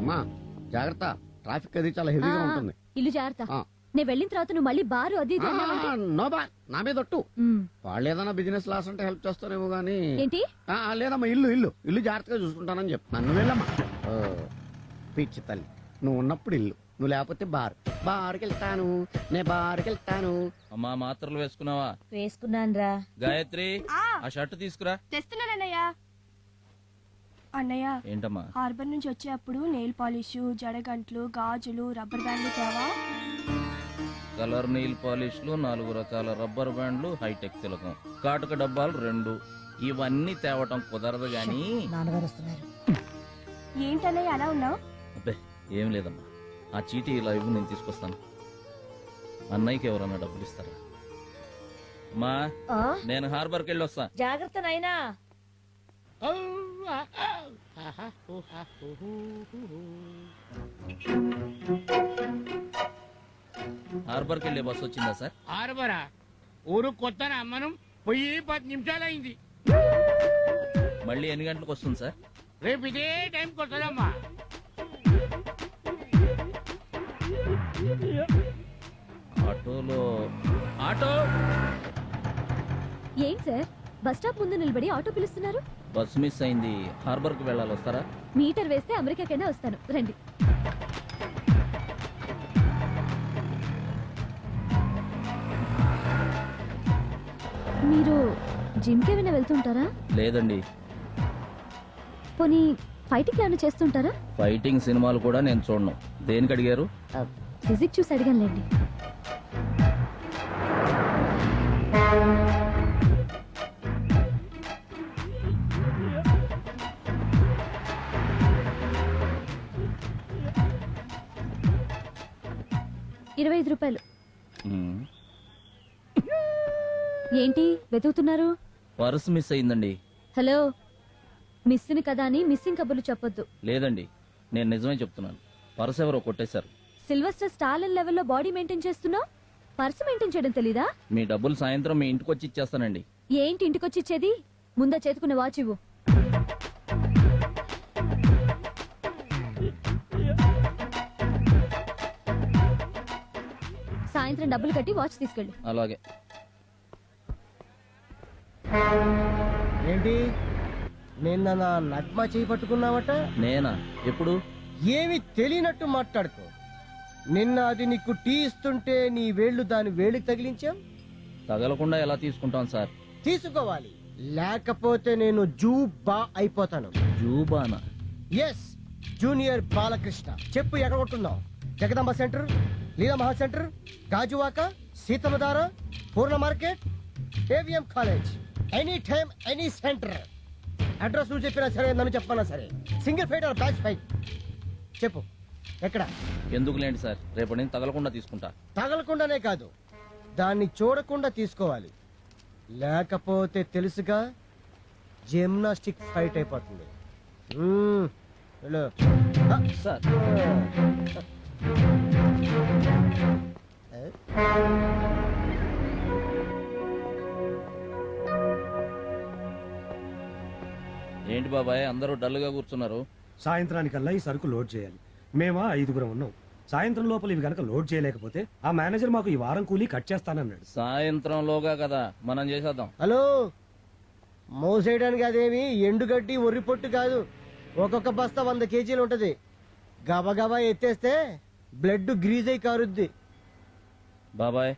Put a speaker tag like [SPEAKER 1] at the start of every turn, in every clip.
[SPEAKER 1] అమ్మా జాగ్రత్త, ట్రాఫిక్ అది చాలా హెవీగా ఉంటుంది.
[SPEAKER 2] ఇల్లు జాగ్రత్త. నేను వెళ్ళిన తర్వాత నువ్వు మళ్ళీ బారు అది
[SPEAKER 1] నో బా, నా మీద ఒట్టు. వాళ్ళు ఏదైనా బిజినెస్ లాస్ అంటే హెల్ప్ చేస్తారేమో గానీ.
[SPEAKER 2] ఏంటి?
[SPEAKER 1] లేదమ్మా, ఇల్లు జాగ్రత్తగా చూసుకుంటానని చెప్పు. నన్ను వెళ్ళమ్మా. పిచ్చి తల్లి, నువ్వు ఉన్నప్పుడు ఇల్లు, నువ్వు లేకపోతే బారుకి వెళ్తాను. నేను బారుకి వెళ్తాను.
[SPEAKER 3] అమ్మా మాత్రలు వేసుకున్నావా?
[SPEAKER 2] వేసుకున్నాను.
[SPEAKER 3] గాయత్రి, ఆ షర్ట్ తీసుకురా.
[SPEAKER 4] తెస్తున్నానన్నయ్య. అన్నయ్య,
[SPEAKER 3] ఏంటమ్మా?
[SPEAKER 4] హార్బర్ నుంచి వచ్చేటప్పుడు నెయిల్ పాలిష్, జడగంట్లు, గాజులు, రబ్బర్ బ్యాండ్లు తేవా?
[SPEAKER 3] కలర్ నెయిల్ పాలిష్లు, 4 రకాల రబ్బర్ బ్యాండ్లు, హైటెక్ తిలకం, కాటుక డబ్బాలు 2. ఇవన్నీ తేవటం కుదరదు గాని.
[SPEAKER 4] ఏంటన్నయ్య అలా ఉన్నావు?
[SPEAKER 3] అబ్బే ఏం లేదమ్మా, ఆ చీటీ ఇలా ఇవ్వు, నేను తీసుకొస్తాను. అన్నయ్యకి ఎవరన్నా డబ్బులు ఇస్తారా? అమ్మా నేను హార్బర్కి వెళ్ళి వస్తా.
[SPEAKER 2] జాగ్రత్త నాయనా.
[SPEAKER 3] హార్బర్కి వెళ్ళే బస్సు వచ్చిందా సార్?
[SPEAKER 5] హార్బరా? ఊరు కొత్తనా? మనం పోయి 10 నిమిషాలైంది.
[SPEAKER 3] మళ్ళీ ఎన్ని గంటలకు వస్తుంది సార్?
[SPEAKER 5] రేపు ఇదే టైంకి వస్తుందమ్మా.
[SPEAKER 3] ఆటోలో ఆటో.
[SPEAKER 2] ఏం సార్, బస్ స్టాప్ ముందు నిలబడి ఆటో పిలుస్తున్నారు?
[SPEAKER 3] బస్సు మిస్ అయింది, హార్బర్కి వెళ్ళాలి, వస్తారా?
[SPEAKER 2] మీటర్ వేస్తే అమెరికాకైనా వస్తాను, రండి. మీరు జిమ్కి ఏమైనా వెళ్తుంటారా?
[SPEAKER 3] లేదండి.
[SPEAKER 2] పోనీ ఫైటింగ్ ఏమైనా చేస్తుంటారా?
[SPEAKER 3] ఫైటింగ్ సినిమాలు కూడా నేను చూడను. దేనికి అడిగారు?
[SPEAKER 2] ఫిజిక్ చూసి అడిగానులేండి. ₹25. ఏంటి వెతుకుతున్నారు?
[SPEAKER 3] పర్సు మిస్ అయిందండి.
[SPEAKER 2] హలో, మిస్సింగ్ కదా అని మిస్సింగ్ కబుర్లు చెప్పొద్దు.
[SPEAKER 3] లేదండి, నేను నిజమే చెప్తున్నాను. పర్సు ఎవరో కొట్టేశారు.
[SPEAKER 2] సిల్వస్టర్ స్టాలిన్ లెవెల్లో బాడీ మెయింటైన్ చేస్తున్నావు, పర్సు మెయింటైన్ చేయడం తెలీదా?
[SPEAKER 3] మీ డబ్బులు సాయంత్రం మీ ఇంటికి వచ్చి ఇచ్చేస్తానండి.
[SPEAKER 2] ఏంటి ఇంటికొచ్చి ఇచ్చేది? ముందా చేతుకున్న వాచ్ ఇవ్వు. సాయంత్రం డబ్బులు కట్టి వాచ్ తీసుకెళ్ళు.
[SPEAKER 3] అలాగే.
[SPEAKER 6] ఏంటి నిన్న నా నగ్మ చేయి పట్టుకున్నావట?
[SPEAKER 3] నేనా? ఎప్పుడు?
[SPEAKER 6] ఏమి తెలియనట్టు మాట్లాడుకో. నిన్న అది నీకు టీ ఇస్తుంటే నీ వేళ్లు దాని వేలికి తగిలించాం.
[SPEAKER 3] తగలకుండా ఎలా తీసుకుంటాం సార్?
[SPEAKER 6] తీసుకోవాలి, లేకపోతే నేను జూబా అయిపోతాను.
[SPEAKER 3] జూబానా?
[SPEAKER 6] Yes, junior Balakrishna. చెప్పు, ఎక్కడ కొట్టున్నావు? Jagadamba centre, Leela Maha centre, Gajuwaka, Seethammadhara, Poorna market, AVM college. Any time any centre. Address నువ్వు చెప్పినా సరే, నన్ను చెప్పనా సరే. Single fight or batch fight? చెప్పు ఎక్కడ?
[SPEAKER 3] ఎందుకు లేండి సార్, రేపటి నుంచి తగలకుండా తీసుకుంటా.
[SPEAKER 6] తగలకుండానే కాదు, దాన్ని చూడకుండా తీసుకోవాలి. లేకపోతే తెలుసుగా, జిమ్నాస్టిక్ ఫైట్ అయిపోతుంది.
[SPEAKER 3] సార్ ఏంటి బాబాయ్ అందరూ డల్గా కూర్చున్నారు?
[SPEAKER 7] సాయంత్రానికల్లా ఈ సరుకు లోడ్ చేయాలి. మేమా 5గురం ఉన్నాం. సాయంత్రం లోపల ఇవి గనక లోడ్ చేయలేకపోతే ఆ మేనేజర్ మాకు ఈ వారం కూలీ కట్ చేస్తానన్నాడు.
[SPEAKER 3] సాయంత్రంలోగా కదా, మనం చేసేద్దాం.
[SPEAKER 6] హలో, మోసేయడానికి అదేమి ఎండుగడ్డి ఒర్రి పొట్టు కాదు. ఒక్కొక్క బస్తా 100 కేజీలు ఉంటది. గబగబా ఎత్తేస్తే బ్లడ్ గ్రీజ్ అయి కారుద్ది.
[SPEAKER 3] బాబాయ్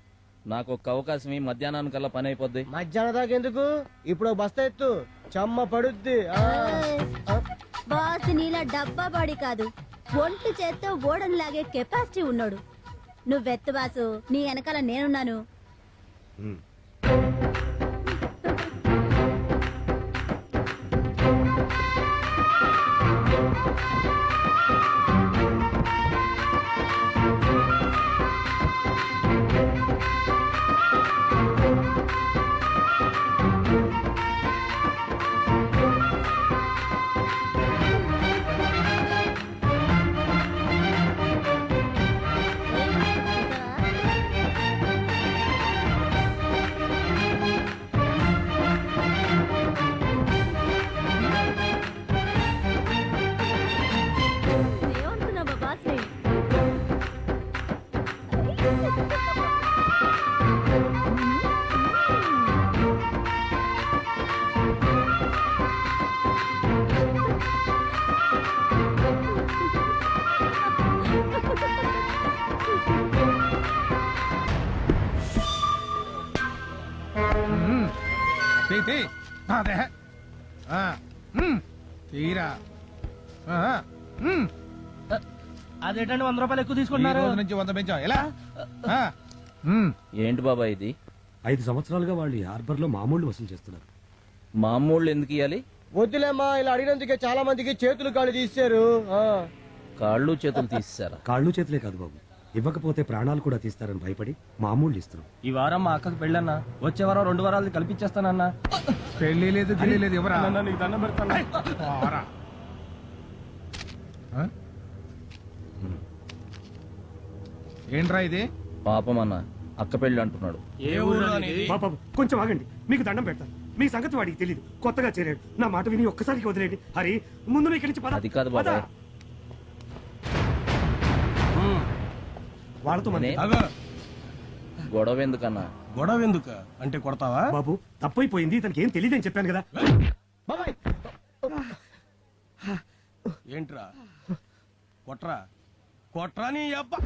[SPEAKER 3] నాకు ఒక అవకాశం, ఈ మధ్యాహ్నానికల్లా పని అయిపోద్ది.
[SPEAKER 6] మధ్యాహ్నం దాకా ఎందుకు? ఇప్పుడు బస్తా ఎత్తు, చెమ్మ పడుద్ది.
[SPEAKER 8] బాస్ నీలా డబ్బా బాడీ కాదు, ఒంటి చేత్తో ఓడను లాగే కెపాసిటీ ఉన్నాడు. నువ్వెత్తు బాసు, నీ వెనకాల నేనున్నాను.
[SPEAKER 9] ఏంటి అదే తీరా
[SPEAKER 6] అదేంటండి 100 రూపాయలు ఎక్కువ
[SPEAKER 9] ఈ
[SPEAKER 6] తీసుకుంటున్నారు
[SPEAKER 9] రోజు నుంచి 100 పెంచాం ఎలా
[SPEAKER 3] ఏంటి బాబా ఇది?
[SPEAKER 7] 5 సంవత్సరాలుగా వాళ్ళు ఈ హార్బర్ లో మామూలు వసూలు చేస్తున్నారు.
[SPEAKER 3] మామూళ్ళు ఎందుకు ఇవ్వాలి?
[SPEAKER 6] వద్దులేమ్మా ఇలా అడిగినందుకే చాలా మందికి చేతులు కాళ్ళు తీశారు
[SPEAKER 3] కాళ్ళు చేతులు తీసేశారా?
[SPEAKER 7] కాళ్ళు చేతులే కాదు బాబు, ఇవ్వకపోతే ప్రాణాలు కూడా తీస్తారని భయపడి మామూలు ఇస్తున్నాం.
[SPEAKER 6] ఈ వారం మా అక్కకి పెళ్ళన్నా, వచ్చే వారం 2 వారాలు కల్పించేస్తానన్నా.
[SPEAKER 9] పెళ్లి లేదు గిల్లి లేదు ఎవరా
[SPEAKER 6] నీకు దండం పెడతాను.
[SPEAKER 9] పోరా. ఏంట్రా ఇది
[SPEAKER 3] పాపం అన్న, అక్క పెళ్ళి అంటున్నాడు.
[SPEAKER 7] బాబు కొంచెం ఆగండి, మీకు దండం పెడతాను. మీ సంగతి వాడికి తెలియదు, కొత్తగా చేరాడు. నా మాట విని ఒక్కసారికి వదిలేండి. హరి ముందు ఇక్కడి నుంచి పద.
[SPEAKER 3] అది కాదు
[SPEAKER 7] పద.
[SPEAKER 3] బాబాయ్.
[SPEAKER 7] వాళ్ళతో మన
[SPEAKER 9] అగో
[SPEAKER 3] గొడవ ఎందుకన్నా?
[SPEAKER 6] గొడవ ఎందుకు అంటే కొడతావా?
[SPEAKER 7] బాబు తప్పైపోయింది, ఇతనికి ఏం తెలియదని చెప్పాను కదా.
[SPEAKER 6] ఏంట్రా కొట్రా కొట్రా నీ అబ్బా.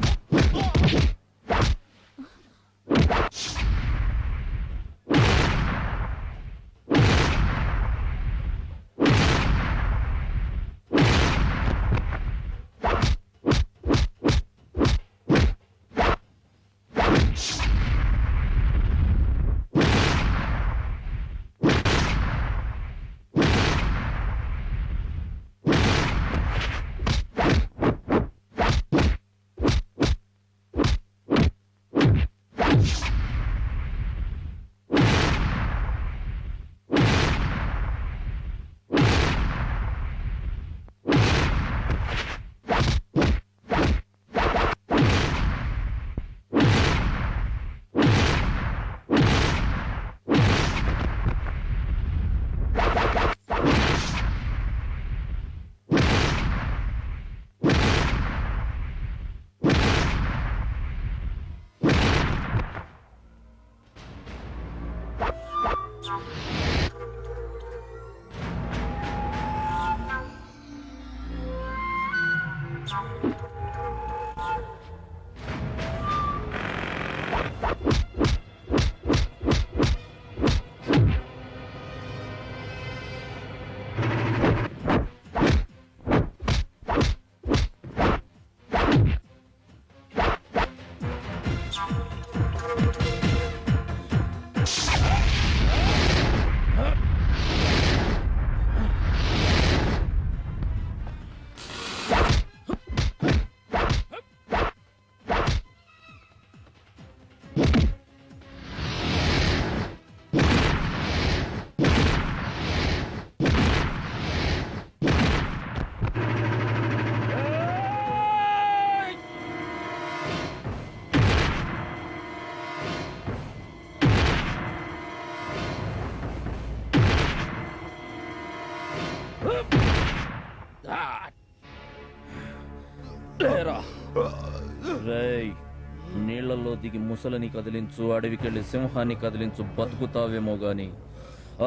[SPEAKER 3] నీళ్లలో దిగి ముసలిని కదిలించు, అడవికెళ్లి సింహాన్ని కదిలించు, బతుకుతావేమో గాని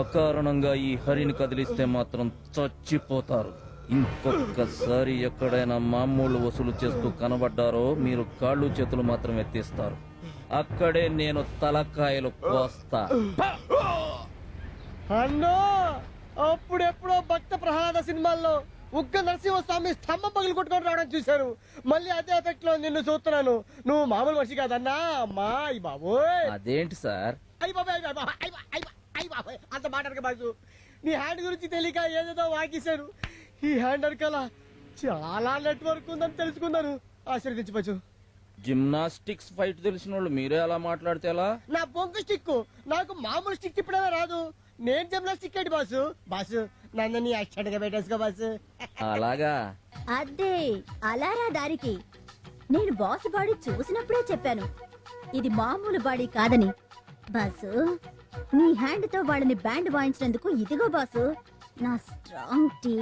[SPEAKER 3] అకారణంగా ఈ హరిని కదిలిస్తే మాత్రం చచ్చిపోతారు. ఇంకొకసారి ఎక్కడైనా మామూలు వసూలు చేస్తూ కనబడ్డారో మీరు కాళ్ళు చేతులు మాత్రం ఎత్తిస్తారు. అక్కడే నేను తలకాయలు కోస్తా.
[SPEAKER 6] అన్నో అప్పుడెప్పుడో భక్త ప్రహ్లాద సినిమాల్లో ఉగ్గ నరసింహస్వామి స్తంభం పగిలి కొట్టుకొని రావడం చూశారు. మళ్ళీ అదే ఎఫెక్ట్ లో నిన్ను చూస్తున్నాను. నువ్వు మామూలు మనిషి కాదన్నా. అమ్మా అయ్యి బాబోయ్.
[SPEAKER 3] అదేంటి సార్?
[SPEAKER 6] అయ్యి బాబాయ్ అయ్యి బాబాయ్ అంత మాట్లాడక బాసు. నీ హ్యాండ్ గురించి తెలియక ఏదేదో వాకిశారు. ఈ హ్యాండ్ అరకల చాలా నెట్వర్క్ ఉందని తెలుసుకున్నాను. ఆశీర్వదించవచ్చు.
[SPEAKER 3] జిమ్నాస్టిక్స్ ఫైట్ తెలిసిన వాళ్ళు మీరే అలా మాట్లాడితే ఎలా?
[SPEAKER 6] నా బొంగు స్టిక్ నాకు మామూలు స్టిక్ ఇప్పుడేనా రాదు. నేను జిమ్నాస్టిక్ ఏంటి బాసు? బాసు నన్ను నీ యాక్సిడెంట్ గా పెట్టేసుకో బాసు.
[SPEAKER 3] అలాగా?
[SPEAKER 8] అదే అలారా దారికి. నేను బాస్ బాడీ చూసినప్పుడే చెప్పాను ఇది మామూలు బాడీ కాదని. బాసు నీ హ్యాండ్ తో వాడిని బ్యాండ్ వాయించినందుకు ఇదిగో బాసు నా స్ట్రాంగ్ టీ.